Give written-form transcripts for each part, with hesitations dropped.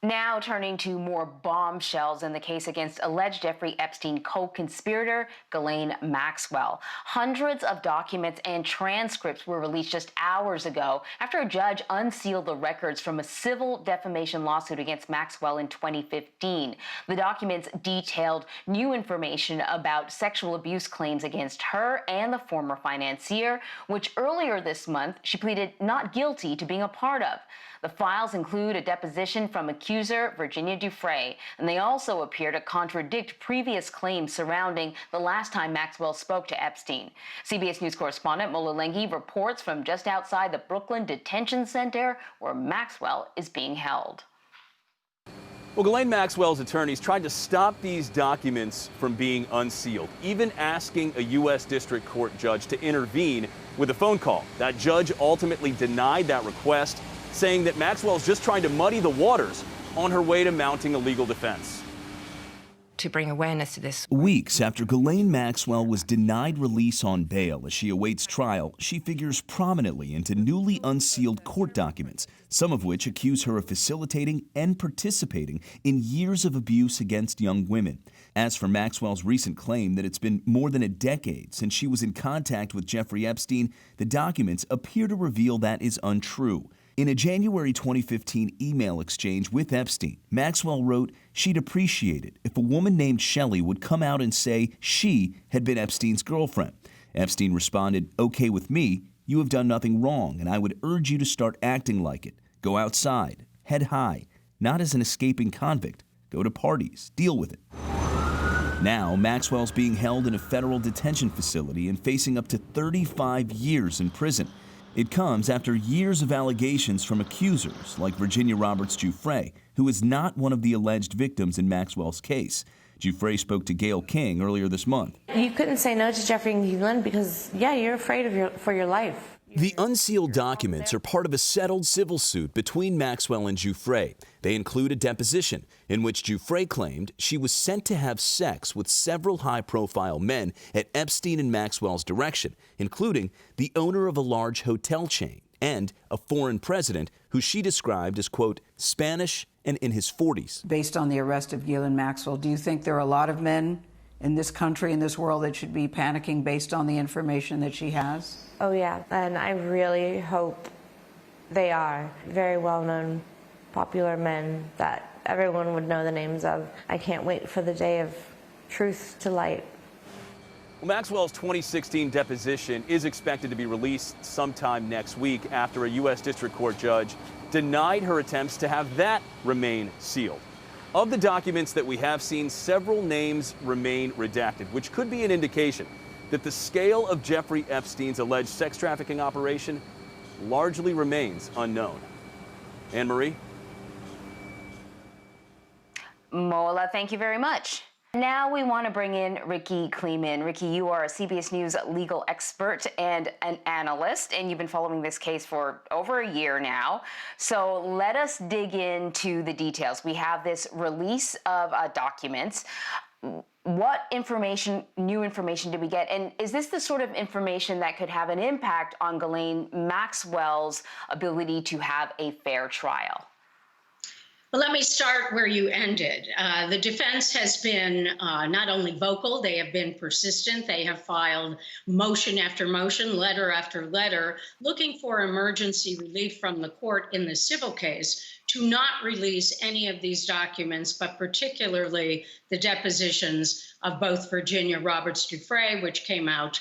Now turning to more bombshells in the case against alleged Jeffrey Epstein co-conspirator Ghislaine Maxwell. Hundreds of documents and transcripts were released just hours ago after a judge unsealed the records from a civil defamation lawsuit against Maxwell in 2015. The documents detailed new information about sexual abuse claims against her and the former financier, which earlier this month she pleaded not guilty to being a part of. The files include a deposition from accuser Virginia Giuffre, and they also appear to contradict previous claims surrounding the last time Maxwell spoke to Epstein. CBS News correspondent Mola Lenghi reports from just outside the Brooklyn Detention Center, where Maxwell is being held. Well, Ghislaine Maxwell's attorneys tried to stop these documents from being unsealed, even asking a U.S. District Court judge to intervene with a phone call. That judge ultimately denied that request, saying that Maxwell's just trying to muddy the waters on her way to mounting a legal defense. To bring awareness to this. Weeks after Ghislaine Maxwell was denied release on bail as she awaits trial, she figures prominently into newly unsealed court documents, some of which accuse her of facilitating and participating in years of abuse against young women. As for Maxwell's recent claim that it's been more than a decade since she was in contact with Jeffrey Epstein, the documents appear to reveal that is untrue. In a January 2015 email exchange with Epstein, Maxwell wrote she'd appreciate it if a woman named Shelley would come out and say she had been Epstein's girlfriend. Epstein responded, "Okay with me, you have done nothing wrong, and I would urge you to start acting like it. Go outside, head high, not as an escaping convict. Go to parties, deal with it." Now, Maxwell's being held in a federal detention facility and facing up to 35 years in prison. It comes after years of allegations from accusers like Virginia Roberts Giuffre, who is not one of the alleged victims in Maxwell's case. Giuffre spoke to Gayle King earlier this month. You couldn't say no to Jeffrey and Clement because, yeah, you're afraid for your life. The unsealed documents are part of a settled civil suit between Maxwell and Giuffre. They include a deposition in which Giuffre claimed she was sent to have sex with several high-profile men at Epstein and Maxwell's direction, including the owner of a large hotel chain and a foreign president who she described as, quote, Spanish and in his 40s. Based on the arrest of Ghislaine Maxwell, do you think there are a lot of men in this country, in this world, that should be panicking based on the information that she has? Oh, yeah, and I really hope they are very well-known, popular men that everyone would know the names of. I can't wait for the day of truth to light. Well, Maxwell's 2016 deposition is expected to be released sometime next week after a U.S. District Court judge denied her attempts to have that remain sealed. Of the documents that we have seen, several names remain redacted, which could be an indication that the scale of Jeffrey Epstein's alleged sex trafficking operation largely remains unknown. Anne-Marie? Mola, thank you very much. Now we want to bring in Rikki Klieman. Rikki, you are a CBS News legal expert and an analyst, and you've been following this case for over a year now. So let us dig into the details. We have this release of documents. What information, new information did we get? And is this the sort of information that could have an impact on Ghislaine Maxwell's ability to have a fair trial? Well, let me start where you ended. The defense has been not only vocal, they have been persistent. They have filed motion after motion, letter after letter, looking for emergency relief from the court in the civil case to not release any of these documents, but particularly the depositions of both Virginia Roberts Giuffre, which came out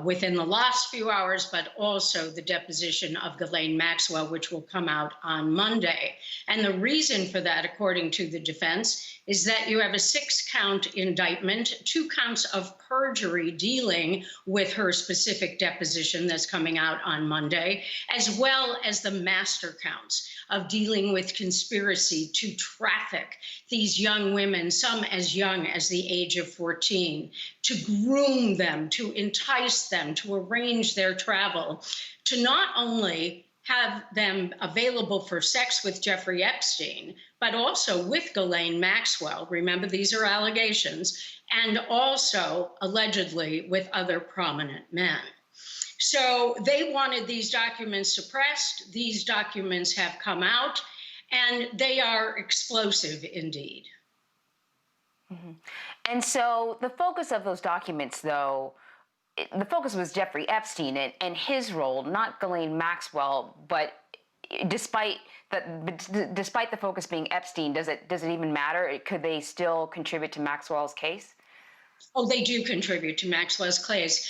within the last few hours, but also the deposition of Ghislaine Maxwell, which will come out on Monday. And the reason for that, according to the defense, is that you have a 6-count indictment, 2 counts of perjury dealing with her specific deposition that's coming out on Monday, as well as the master counts of dealing with conspiracy to traffic these young women, some as young as the age of 14, to groom them, to entice them, to arrange their travel, to not only have them available for sex with Jeffrey Epstein, but also with Ghislaine Maxwell. Remember, these are allegations, and also allegedly with other prominent men. So they wanted these documents suppressed. These documents have come out, And they are explosive indeed. And so the focus of those documents, though, the focus was Jeffrey Epstein and his role, not Ghislaine Maxwell. But despite the focus being Epstein, does it even matter? Could they still contribute to Maxwell's case? Oh, they do contribute to Maxwell's case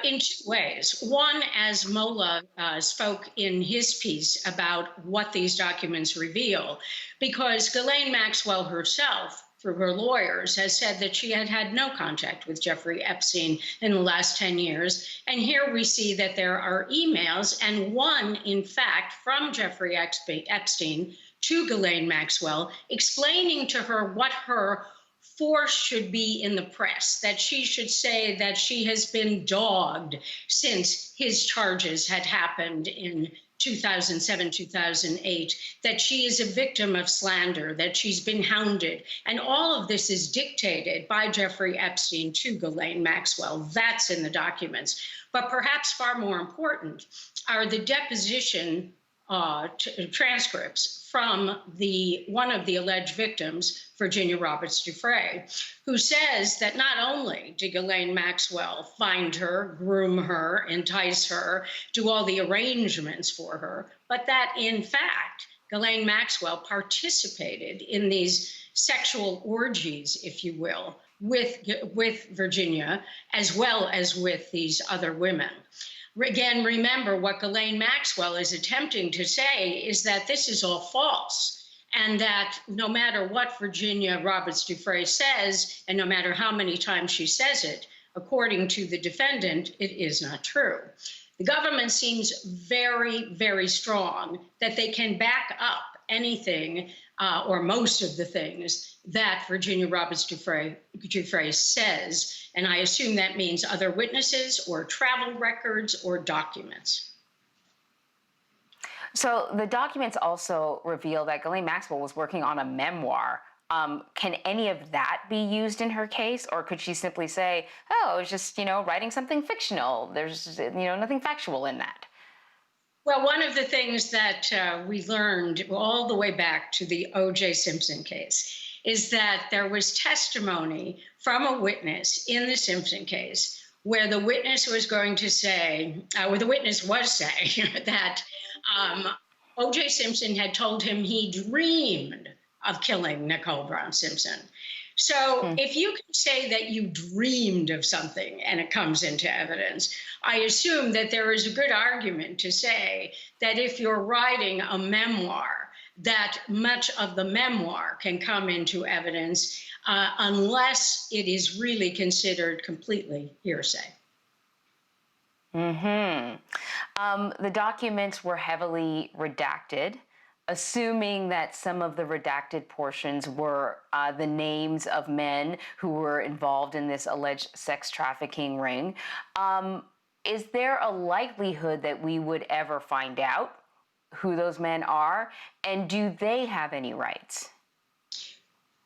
in two ways. One, as Mola spoke in his piece about what these documents reveal, because Ghislaine Maxwell herself, through her lawyers, has said that she had had no contact with Jeffrey Epstein in the last 10 years. And here we see that there are emails, and one, in fact, from Jeffrey Epstein to Ghislaine Maxwell, explaining to her what her force should be in the press, that she should say that she has been dogged since his charges had happened in 2007, 2008, that she is a victim of slander, that she's been hounded. And all of this is dictated by Jeffrey Epstein to Ghislaine Maxwell. That's in the documents. But perhaps far more important are the deposition transcripts from one of the alleged victims, Virginia Roberts Giuffre, who says that not only did Ghislaine Maxwell find her, groom her, entice her, do all the arrangements for her, but that in fact, Ghislaine Maxwell participated in these sexual orgies, if you will, with Virginia, as well as with these other women. Again, remember what Ghislaine Maxwell is attempting to say is that this is all false, and that no matter what Virginia Roberts Giuffre says, and no matter how many times she says it, according to the defendant, it is not true. The government seems very, very strong that they can back up anything or most of the things that Virginia Roberts Giuffre says. And I assume that means other witnesses or travel records or documents. So the documents also reveal that Ghislaine Maxwell was working on a memoir. Can any of that be used in her case? Or could she simply say, oh, I was just, writing something fictional. There's, nothing factual in that. Well, one of the things that we learned all the way back to the O.J. Simpson case is that there was testimony from a witness in the Simpson case where the witness was going to say, or the witness was saying that O.J. Simpson had told him he dreamed of killing Nicole Brown Simpson. So if you can say that you dreamed of something and it comes into evidence, I assume that there is a good argument to say that if you're writing a memoir, that much of the memoir can come into evidence unless it is really considered completely hearsay. The documents were heavily redacted, assuming that some of the redacted portions were the names of men who were involved in this alleged sex trafficking ring. Is there a likelihood that we would ever find out who those men are? And do they have any rights?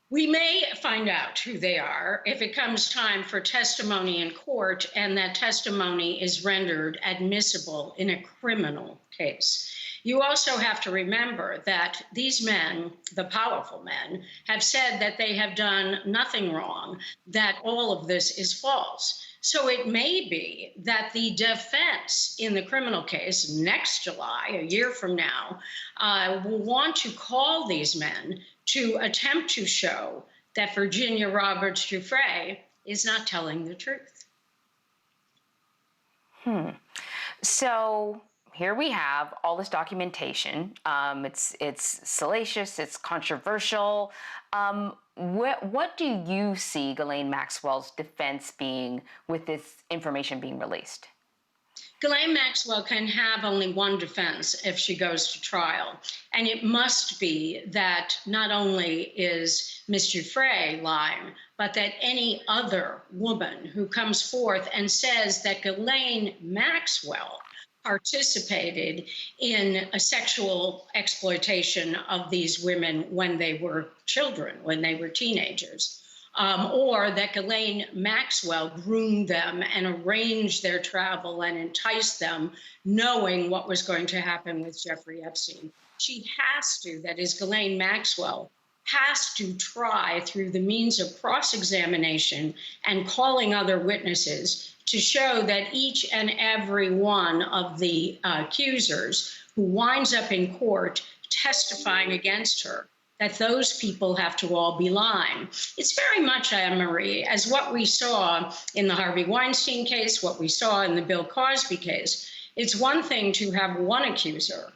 We may find out who they are if it comes time for testimony in court and that testimony is rendered admissible in a criminal case. You also have to remember that these men, the powerful men, have said that they have done nothing wrong, that all of this is false. So it may be that the defense in the criminal case next July, a year from now, will want to call these men to attempt to show that Virginia Roberts Giuffre is not telling the truth. So here we have all this documentation. It's salacious, it's controversial. What do you see Ghislaine Maxwell's defense being with this information being released? Ghislaine Maxwell can have only one defense if she goes to trial, and it must be that not only is Ms. Giuffre lying, but that any other woman who comes forth and says that Ghislaine Maxwell participated in a sexual exploitation of these women when they were children, when they were teenagers, or that Ghislaine Maxwell groomed them and arranged their travel and enticed them, knowing what was going to happen with Jeffrey Epstein. She has to, that is Ghislaine Maxwell, has to try through the means of cross-examination and calling other witnesses to show that each and every one of the accusers who winds up in court testifying against her, that those people have to all be lying. It's very much, Anne-Marie, as what we saw in the Harvey Weinstein case, what we saw in the Bill Cosby case. It's one thing to have one accuser.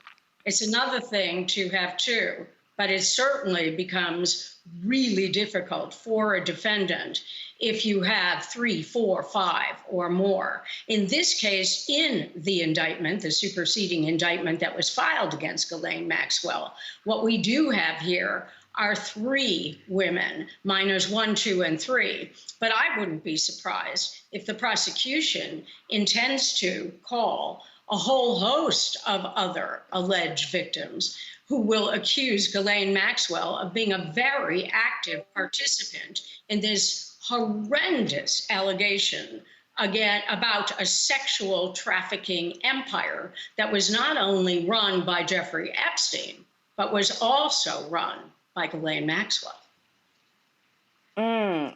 It's another thing to have two, but it certainly becomes really difficult for a defendant if you have 3, 4, 5 or more. In this case, in the indictment, the superseding indictment that was filed against Ghislaine Maxwell, what we do have here are 3 women, minors 1, 2, and 3. But I wouldn't be surprised if the prosecution intends to call a whole host of other alleged victims who will accuse Ghislaine Maxwell of being a very active participant in this horrendous allegation, again, about a sexual trafficking empire that was not only run by Jeffrey Epstein, but was also run by Ghislaine Maxwell.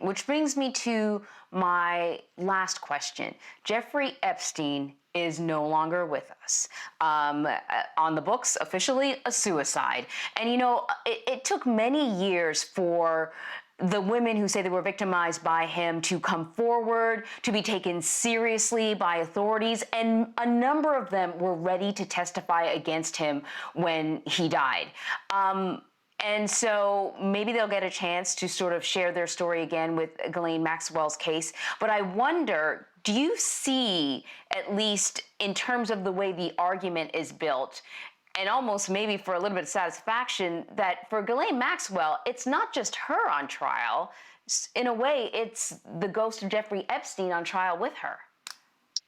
Which brings me to my last question. Jeffrey Epstein is no longer with us. On the books, officially a suicide. And, you know, it took many years for the women who say they were victimized by him to come forward, to be taken seriously by authorities, and a number of them were ready to testify against him when he died. And so maybe they'll get a chance to sort of share their story again with Ghislaine Maxwell's case. But I wonder, do you see, at least in terms of the way the argument is built, and almost maybe for a little bit of satisfaction, that for Ghislaine Maxwell, it's not just her on trial. In a way, it's the ghost of Jeffrey Epstein on trial with her.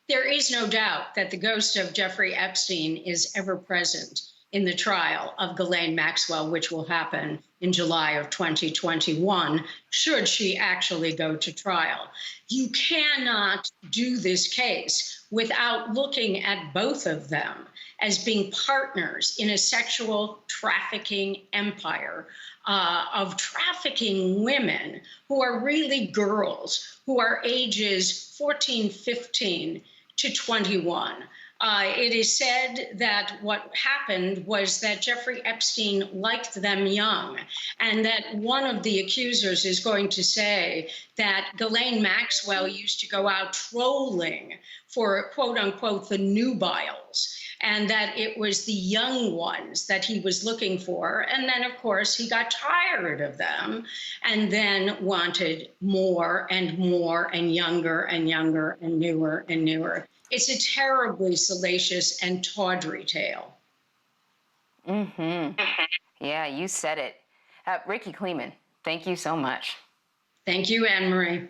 There is no doubt that the ghost of Jeffrey Epstein is ever present in the trial of Ghislaine Maxwell, which will happen in July of 2021, should she actually go to trial. You cannot do this case without looking at both of them as being partners in a sexual trafficking empire of trafficking women who are really girls, who are ages 14, 15 to 21. It is said that what happened was that Jeffrey Epstein liked them young, and that one of the accusers is going to say that Ghislaine Maxwell used to go out trolling for, quote unquote, the nubiles, and that it was the young ones that he was looking for. And then, of course, he got tired of them and then wanted more and more and younger and younger and newer and newer. It's a terribly salacious and tawdry tale. Yeah, you said it. Rikki Klieman, thank you so much. Thank you, Anne-Marie.